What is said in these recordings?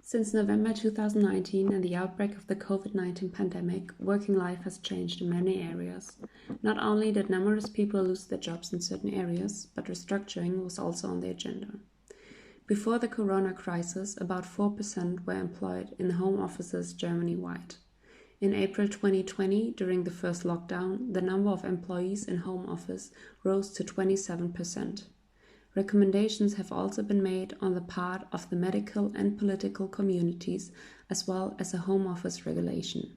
Since November 2019 and the outbreak of the COVID-19 pandemic, working life has changed in many areas. Not only did numerous people lose their jobs in certain areas, but restructuring was also on the agenda. Before the corona crisis, about 4% were employed in home offices Germany-wide. In April 2020, during the first lockdown, the number of employees in home office rose to 27%. Recommendations have also been made on the part of the medical and political communities, as well as a home office regulation.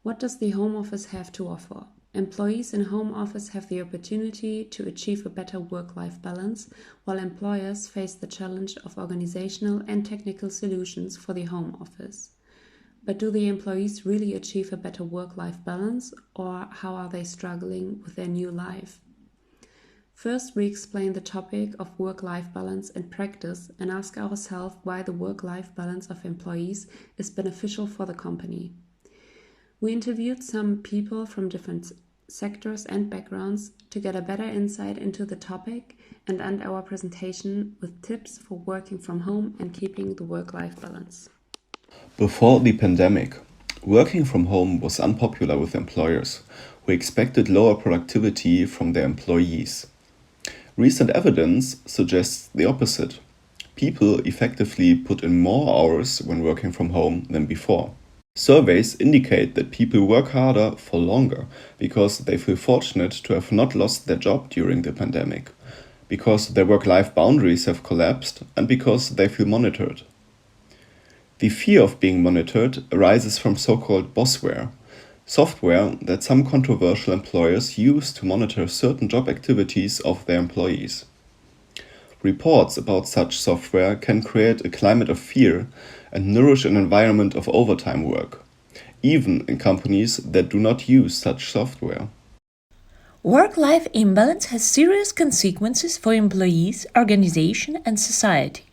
What does the home office have to offer? Employees in home office have the opportunity to achieve a better work-life balance, while employers face the challenge of organizational and technical solutions for the home office. But do the employees really achieve a better work-life balance, or how are they struggling with their new life? First, we explain the topic of work-life balance in practice and ask ourselves why the work-life balance of employees is beneficial for the company. We interviewed some people from different sectors and backgrounds to get a better insight into the topic and end our presentation with tips for working from home and keeping the work-life balance. Before the pandemic, working from home was unpopular with employers who expected lower productivity from their employees. Recent evidence suggests the opposite. People effectively put in more hours when working from home than before. Surveys indicate that people work harder for longer because they feel fortunate to have not lost their job during the pandemic, because their work-life boundaries have collapsed, and because they feel monitored. The fear of being monitored arises from so-called bossware, software that some controversial employers use to monitor certain job activities of their employees. Reports about such software can create a climate of fear and nourish an environment of overtime work, even in companies that do not use such software. Work-life imbalance has serious consequences for employees, organization, and society.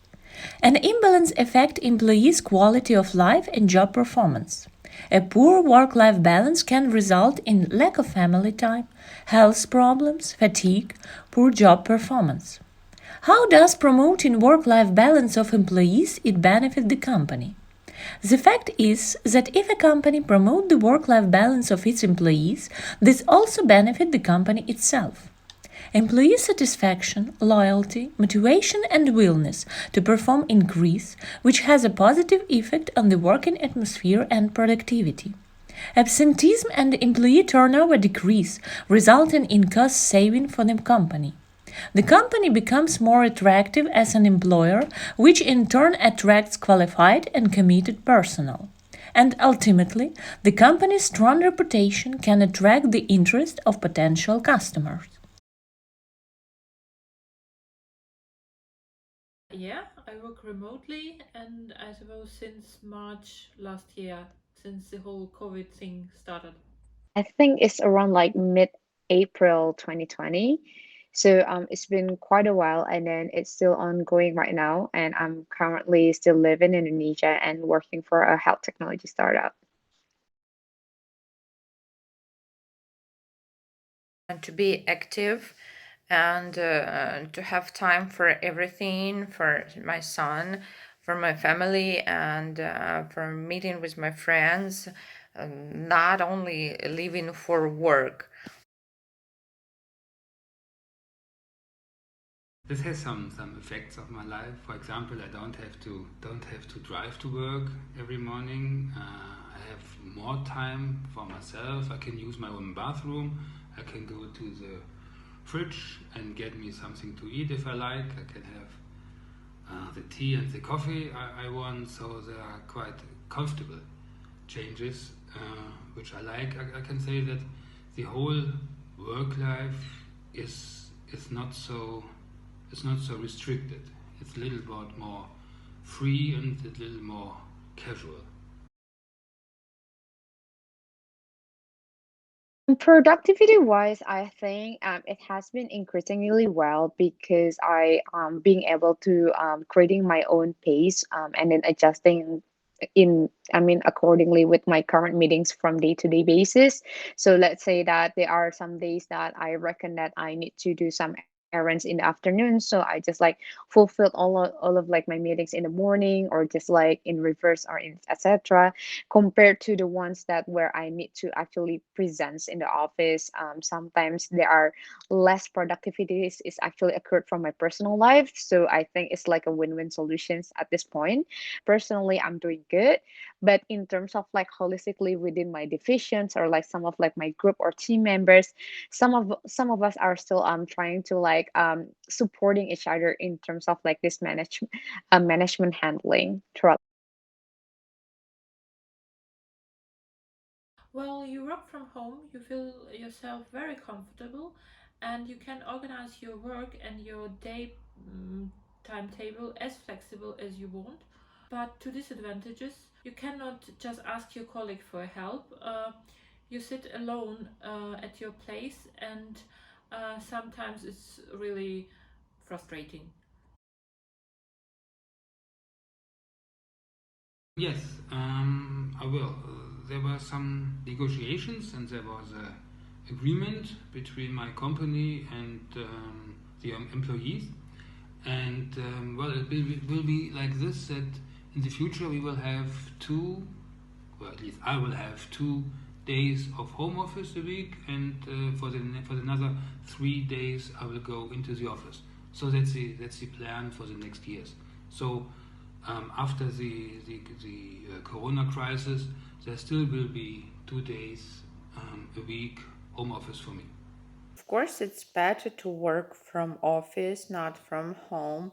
An imbalance affects employees' quality of life and job performance. A poor work-life balance can result in lack of family time, health problems, fatigue, poor job performance. How does promoting work-life balance of employees it benefit the company? The fact is that if a company promotes the work-life balance of its employees, this also benefits the company itself. Employee satisfaction, loyalty, motivation, and willingness to perform increase, which has a positive effect on the working atmosphere and productivity. Absenteeism and employee turnover decrease, resulting in cost saving for the company. The company becomes more attractive as an employer, which in turn attracts qualified and committed personnel. And ultimately, the company's strong reputation can attract the interest of potential customers. Yeah, I work remotely, and I suppose since March last year, since the whole COVID thing started. I think it's around like mid-April 2020. So it's been quite a while, and then it's still ongoing right now. And I'm currently still living in Indonesia and working for a health technology startup. And to be active and to have time for everything, for my son, for my family, and for meeting with my friends, not only living for work. This has some effects of my life. For example, I don't have to drive to work every morning. I have more time for myself. I can use my own bathroom. I can go to the fridge and get me something to eat if I like. I can have the tea and the coffee I want. So they are quite comfortable changes, which I like. I can say that the whole work life is not so. It's not so restricted. It's a little bit more free and a little more casual. Productivity wise, I think it has been increasingly well because I being able to creating my own pace and then adjusting accordingly with my current meetings from day to day basis. So let's say that there are some days that I reckon that I need to do some errands in the afternoon, so I just like fulfilled all of like my meetings in the morning, or just like in reverse, or in etc., compared to the ones that where I need to actually present in the office. Sometimes there are less productivity is actually occurred from my personal life, so I think it's like a win-win solutions at this point. Personally, I'm doing good, but in terms of like holistically within my divisions, or like some of like my group or team members, some of us are still trying to like supporting each other in terms of like this management handling throughout. Well, you work from home, you feel yourself very comfortable, and you can organize your work and your day timetable as flexible as you want. But to disadvantages, you cannot just ask your colleague for help. You sit alone at your place, and sometimes it's really frustrating. Yes, I will. There were some negotiations, and there was a agreement between my company and the employees. And well, will be like this, that in the future we will have two, well, at least I will have 2 days of home office a week, and for another 3 days I will go into the office. So that's the plan for the next years. So after the Corona crisis, there still will be 2 days a week home office for me. Of course, it's better to work from office, not from home.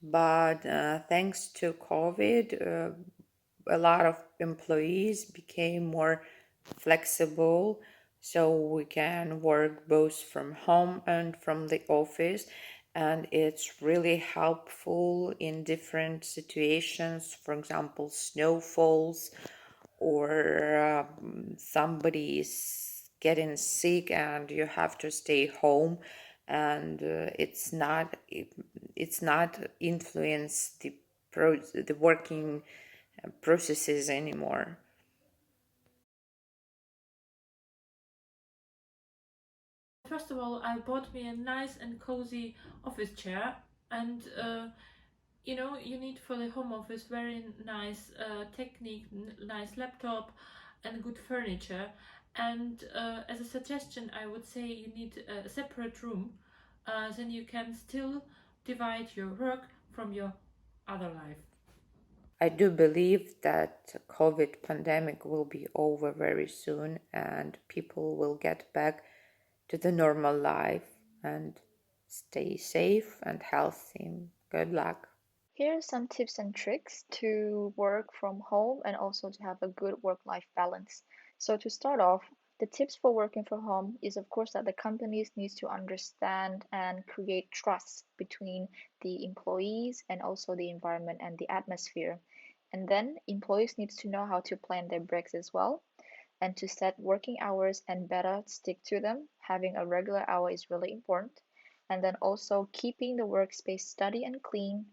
But thanks to COVID, a lot of employees became more flexible, so we can work both from home and from the office. And it's really helpful in different situations. For example, snowfalls, or somebody is getting sick and you have to stay home, and it's not influence the working processes anymore. First of all, I bought me a nice and cozy office chair, and you need for the home office very nice technique, nice laptop, and good furniture. And as a suggestion, I would say you need a separate room, then you can still divide your work from your other life. I do believe that COVID pandemic will be over very soon and people will get back to the normal life, and stay safe and healthy. Good luck. Here are some tips and tricks to work from home and also to have a good work-life balance. So to start off, the tips for working from home is of course that the companies needs to understand and create trust between the employees and also the environment and the atmosphere. And then employees needs to know how to plan their breaks as well, and to set working hours and better stick to them. Having a regular hour is really important. And then also keeping the workspace steady and clean.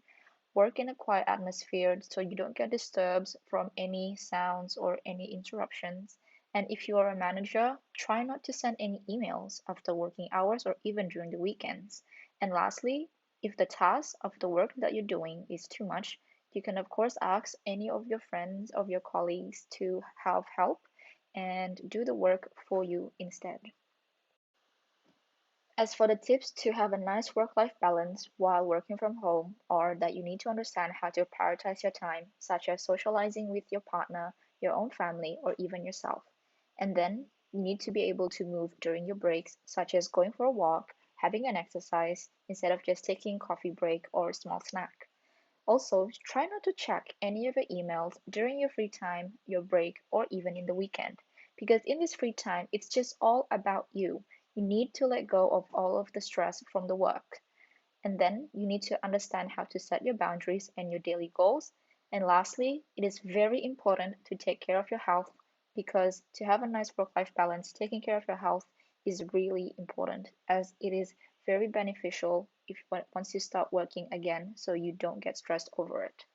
Work in a quiet atmosphere so you don't get disturbed from any sounds or any interruptions. And if you are a manager, try not to send any emails after working hours or even during the weekends. And lastly, if the task of the work that you're doing is too much, you can of course ask any of your friends, of your colleagues to have help and do the work for you instead. As for the tips to have a nice work-life balance while working from home, are that you need to understand how to prioritize your time, such as socializing with your partner, your own family, or even yourself. And then you need to be able to move during your breaks, such as going for a walk, having an exercise, instead of just taking coffee break or a small snack. Also, try not to check any of your emails during your free time, your break, or even in the weekend. Because in this free time, it's just all about you. You need to let go of all of the stress from the work. And then you need to understand how to set your boundaries and your daily goals. And lastly, it is very important to take care of your health, because to have a nice work life balance, taking care of your health is really important, as it is very beneficial if once you start working again, so you don't get stressed over it.